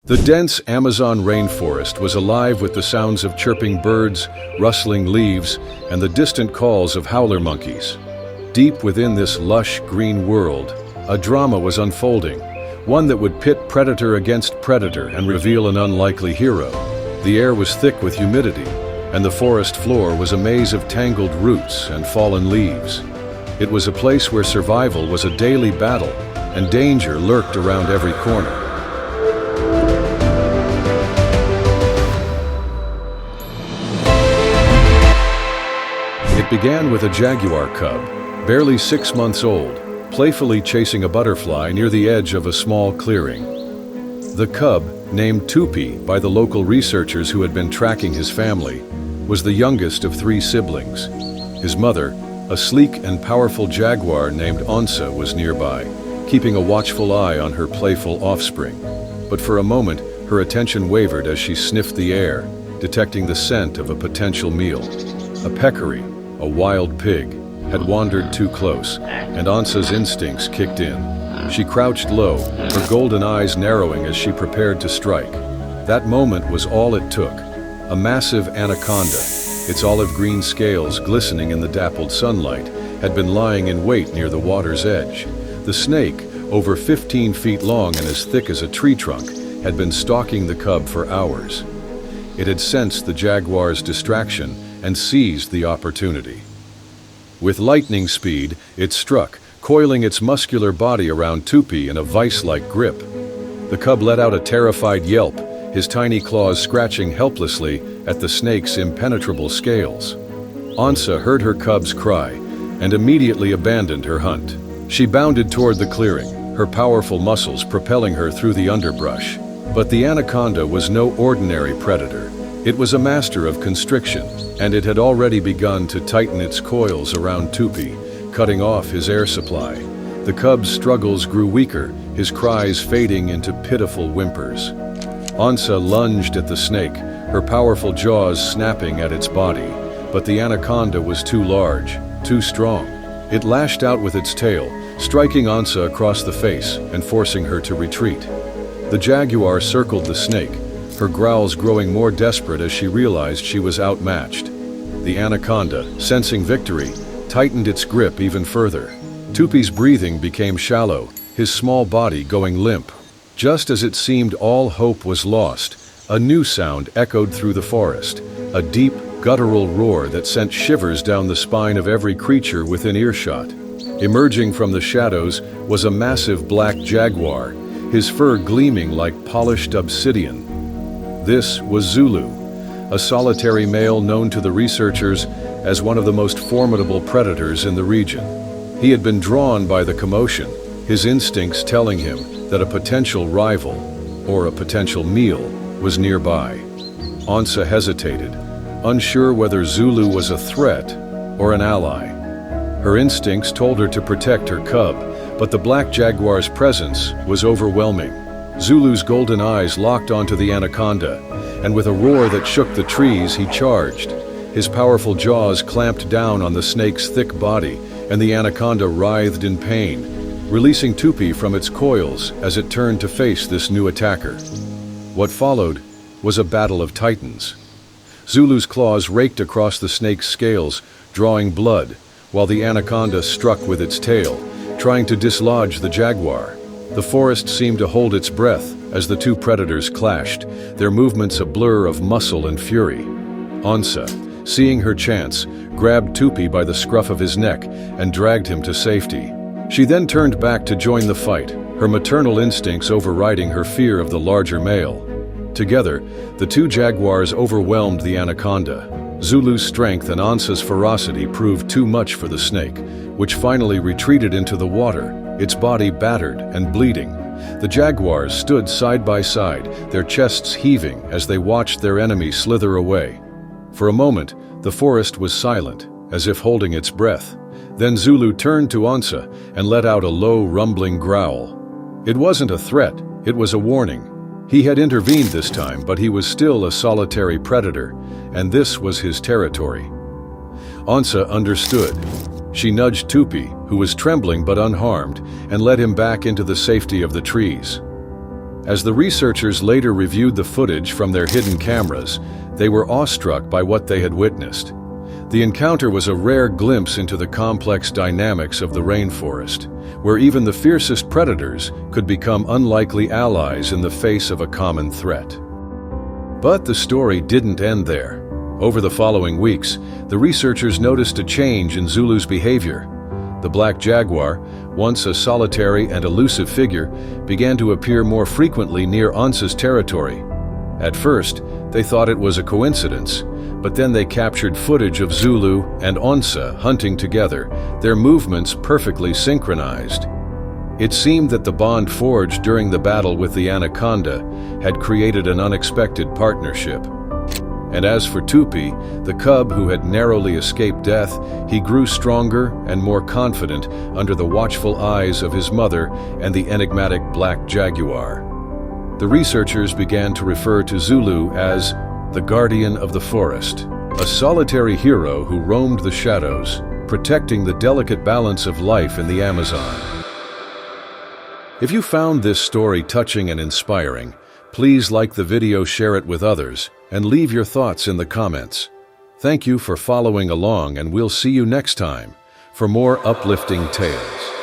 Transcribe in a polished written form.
The dense Amazon rainforest was alive with the sounds of chirping birds, rustling leaves, and the distant calls of howler monkeys. Deep within this lush green world, a drama was unfolding, one that would pit predator against predator and reveal an unlikely hero. The air was thick with humidity, and the forest floor was a maze of tangled roots and fallen leaves. It was a place where survival was a daily battle, and danger lurked around every corner. It began with a Jaguar Cub, barely 6 months old, playfully chasing a butterfly near the edge of a small clearing. The cub, named Tupi by the local researchers who had been tracking his family, was the youngest of 3 siblings. His mother, a sleek and powerful jaguar named Onsa, was nearby, keeping a watchful eye on her playful offspring. But for a moment, her attention wavered as she sniffed the air, detecting the scent of a potential meal. A peccary, a wild pig, had wandered too close, and Onsa's instincts kicked in. She crouched low, her golden eyes narrowing as she prepared to strike. That moment was all it took. A massive anaconda, its olive-green scales glistening in the dappled sunlight, had been lying in wait near the water's edge. The snake, over 15 feet long and as thick as a tree trunk, had been stalking the cub for hours. It had sensed the jaguar's distraction and seized the opportunity. With lightning speed, it struck, coiling its muscular body around Tupi in a vice-like grip. The cub let out a terrified yelp, his tiny claws scratching helplessly at the snake's impenetrable scales. Onsa heard her cub's cry and immediately abandoned her hunt. She bounded toward the clearing, her powerful muscles propelling her through the underbrush. But the anaconda was no ordinary predator. It was a master of constriction, and it had already begun to tighten its coils around Tupi, cutting off his air supply. The cub's struggles grew weaker, his cries fading into pitiful whimpers. Onsa lunged at the snake, her powerful jaws snapping at its body, but the anaconda was too large, too strong. It lashed out with its tail, striking Onsa across the face and forcing her to retreat. The jaguar circled the snake, her growls growing more desperate as she realized she was outmatched. The anaconda, sensing victory, tightened its grip even further. Tupi's breathing became shallow, his small body going limp. Just as it seemed all hope was lost, a new sound echoed through the forest, a deep, guttural roar that sent shivers down the spine of every creature within earshot. Emerging from the shadows was a massive black jaguar, his fur gleaming like polished obsidian. This was Zulu, a solitary male known to the researchers as one of the most formidable predators in the region. He had been drawn by the commotion, his instincts telling him that a potential rival, or a potential meal, was nearby. Onsa hesitated, unsure whether Zulu was a threat or an ally. Her instincts told her to protect her cub, but the black jaguar's presence was overwhelming. Zulu's golden eyes locked onto the anaconda, and with a roar that shook the trees, he charged. His powerful jaws clamped down on the snake's thick body, and the anaconda writhed in pain, releasing Tupi from its coils as it turned to face this new attacker. What followed was a battle of titans. Zulu's claws raked across the snake's scales, drawing blood, while the anaconda struck with its tail, trying to dislodge the jaguar. The forest seemed to hold its breath as the two predators clashed, their movements a blur of muscle and fury. Onsa, seeing her chance, grabbed Tupi by the scruff of his neck and dragged him to safety. She then turned back to join the fight, her maternal instincts overriding her fear of the larger male. Together, the two jaguars overwhelmed the anaconda. Zulu's strength and Onsa's ferocity proved too much for the snake, which finally retreated into the water, its body battered and bleeding. The jaguars stood side by side, their chests heaving as they watched their enemy slither away. For a moment, the forest was silent, as if holding its breath. Then Zulu turned to Onsa and let out a low, rumbling growl. It wasn't a threat, it was a warning. He had intervened this time, but he was still a solitary predator, and this was his territory. Onsa understood. She nudged Tupi, who was trembling but unharmed, and led him back into the safety of the trees. As the researchers later reviewed the footage from their hidden cameras, they were awestruck by what they had witnessed. The encounter was a rare glimpse into the complex dynamics of the rainforest, where even the fiercest predators could become unlikely allies in the face of a common threat. But the story didn't end there. Over the following weeks, the researchers noticed a change in Zulu's behavior. The black jaguar, once a solitary and elusive figure, began to appear more frequently near Onsa's territory. At first, they thought it was a coincidence, but then they captured footage of Zulu and Onsa hunting together, their movements perfectly synchronized. It seemed that the bond forged during the battle with the anaconda had created an unexpected partnership. And as for Tupi, the cub who had narrowly escaped death, he grew stronger and more confident under the watchful eyes of his mother and the enigmatic black jaguar. The researchers began to refer to Zulu as the guardian of the forest, a solitary hero who roamed the shadows, protecting the delicate balance of life in the Amazon. If you found this story touching and inspiring, please like the video, share it with others, and leave your thoughts in the comments. Thank you for following along, and we'll see you next time for more uplifting tales.